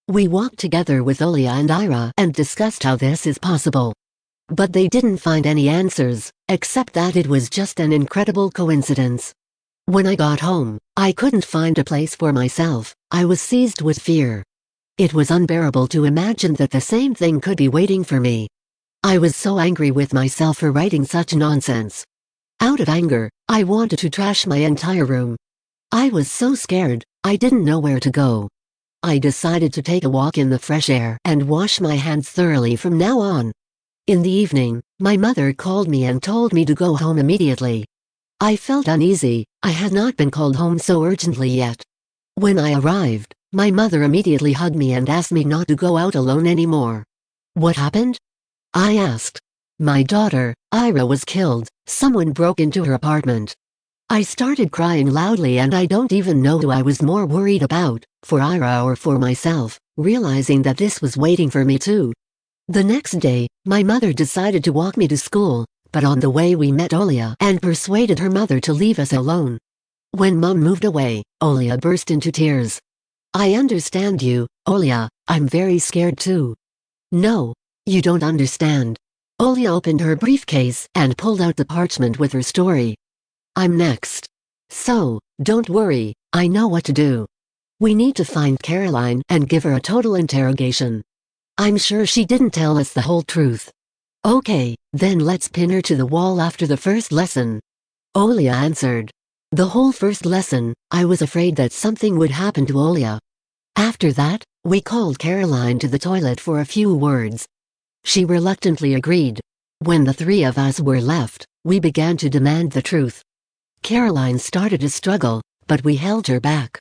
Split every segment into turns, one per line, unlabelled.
We walked together with Olia and Ira and discussed how this is possible. But they didn't find any answers, except that it was just an incredible coincidence. When I got home, I couldn't find a place for myself. I was seized with fear. It was unbearable to imagine that the same thing could be waiting for me. I was so angry with myself for writing such nonsense. Out of anger, I wanted to trash my entire room. I was so scared, I didn't know where to go. I decided to take a walk in the fresh air and wash my hands thoroughly from now on. In the evening, my mother called me and told me to go home immediately. I felt uneasy. I had not been called home so urgently yet. When I arrived, my mother immediately hugged me and asked me not to go out alone anymore. What happened? I asked. My daughter, Ira, was killed. Someone broke into her apartment. I started crying loudly, and I don't even know who I was more worried about, for Ira or for myself, realizing that this was waiting for me too. The next day, my mother decided to walk me to school, but on the way we met Olia and persuaded her mother to leave us alone. When Mom moved away, Olia burst into tears. I understand you, Olia, I'm very scared too. No, you don't understand. Olia opened her briefcase and pulled out the parchment with her story. I'm next. So, don't worry, I know what to do. We need to find Caroline and give her a total interrogation. I'm sure she didn't tell us the whole truth. Okay, then let's pin her to the wall after the first lesson. Olia answered. The whole first lesson, I was afraid that something would happen to Olia. After that, we called Caroline to the toilet for a few words. She reluctantly agreed. When the three of us were left, we began to demand the truth. Caroline started to struggle, but we held her back.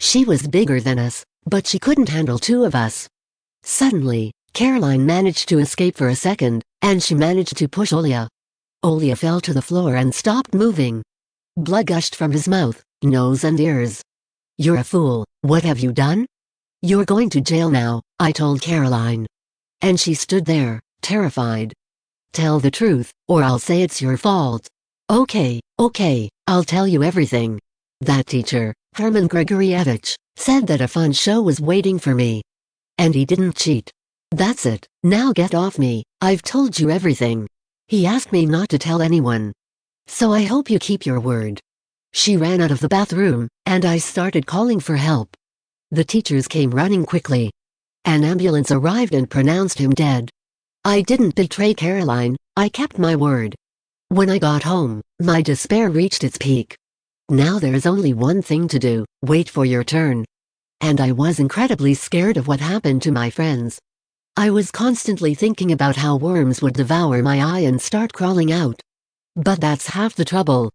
She was bigger than us, but she couldn't handle two of us. Suddenly, Caroline managed to escape for a second, and she managed to push Olia. Olia fell to the floor and stopped moving. Blood gushed from his mouth, nose and ears. You're a fool, what have you done? You're going to jail now, I told Caroline. And she stood there, terrified. Tell the truth, or I'll say it's your fault. Okay, I'll tell you everything. That teacher, Herman Grigorievich, said that a fun show was waiting for me. And he didn't cheat. That's it, now get off me, I've told you everything. He asked me not to tell anyone. So I hope you keep your word. She ran out of the bathroom, and I started calling for help. The teachers came running quickly. An ambulance arrived and pronounced him dead. I didn't betray Caroline, I kept my word. When I got home, my despair reached its peak. Now there's only one thing to do, wait for your turn. And I was incredibly scared of what happened to my friends. I was constantly thinking about how worms would devour my eye and start crawling out. But that's half the trouble.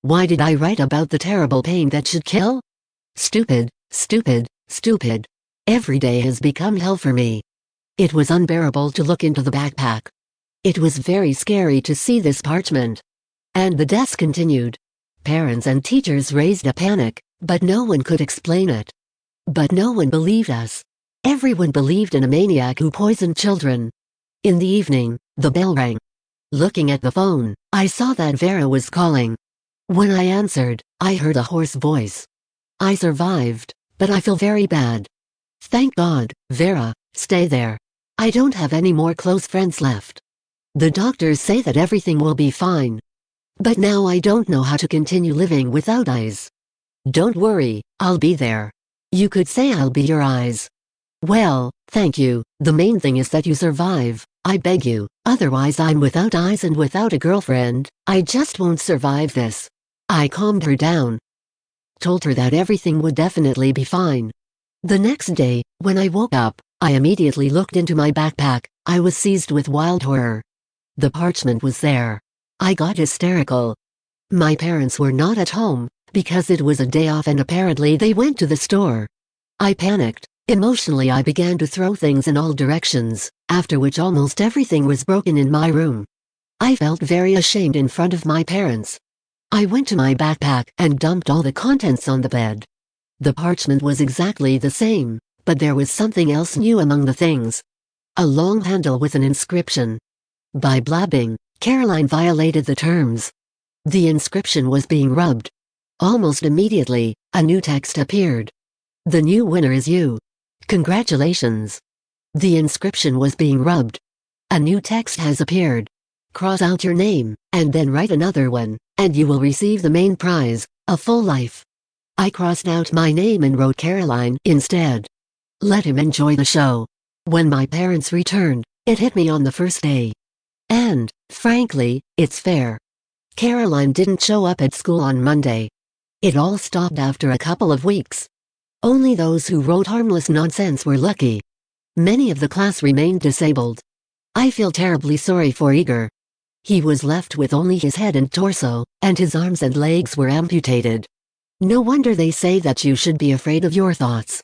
Why did I write about the terrible pain that should kill? Stupid. Every day has become hell for me. It was unbearable to look into the backpack. It was very scary to see this parchment. And the deaths continued. Parents and teachers raised a panic, but no one could explain it. But no one believed us. Everyone believed in a maniac who poisoned children. In the evening, the bell rang. Looking at the phone, I saw that Vera was calling. When I answered, I heard a hoarse voice. I survived, but I feel very bad. Thank God, Vera, stay there. I don't have any more close friends left. The doctors say that everything will be fine. But now I don't know how to continue living without eyes. Don't worry, I'll be there. You could say I'll be your eyes. Well, thank you, the main thing is that you survive, I beg you, otherwise I'm without eyes and without a girlfriend, I just won't survive this. I calmed her down. Told her that everything would definitely be fine. The next day, when I woke up, I immediately looked into my backpack. I was seized with wild horror. The parchment was there. I got hysterical. My parents were not at home, because it was a day off and apparently they went to the store. I panicked. Emotionally I began to throw things in all directions, after which almost everything was broken in my room. I felt very ashamed in front of my parents. I went to my backpack and dumped all the contents on the bed. The parchment was exactly the same, but there was something else new among the things. A long handle with an inscription. By blabbing, Caroline violated the terms. The inscription was being rubbed. Almost immediately, a new text appeared. The new winner is you. Congratulations! The inscription was being rubbed. A new text has appeared. Cross out your name, and then write another one, and you will receive the main prize, a full life. I crossed out my name and wrote Caroline instead. Let him enjoy the show. When my parents returned, it hit me on the first day. And, frankly, it's fair. Caroline didn't show up at school on Monday. It all stopped after a couple of weeks. Only those who wrote harmless nonsense were lucky. Many of the class remained disabled. I feel terribly sorry for Igor. He was left with only his head and torso, and his arms and legs were amputated. No wonder they say that you should be afraid of your thoughts.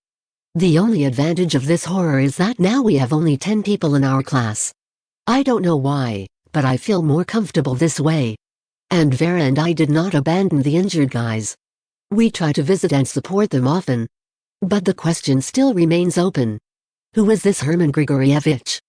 The only advantage of this horror is that now we have only 10 people in our class. I don't know why, but I feel more comfortable this way. And Vera and I did not abandon the injured guys. We try to visit and support them often. But the question still remains open. Who is this Herman Grigorievich?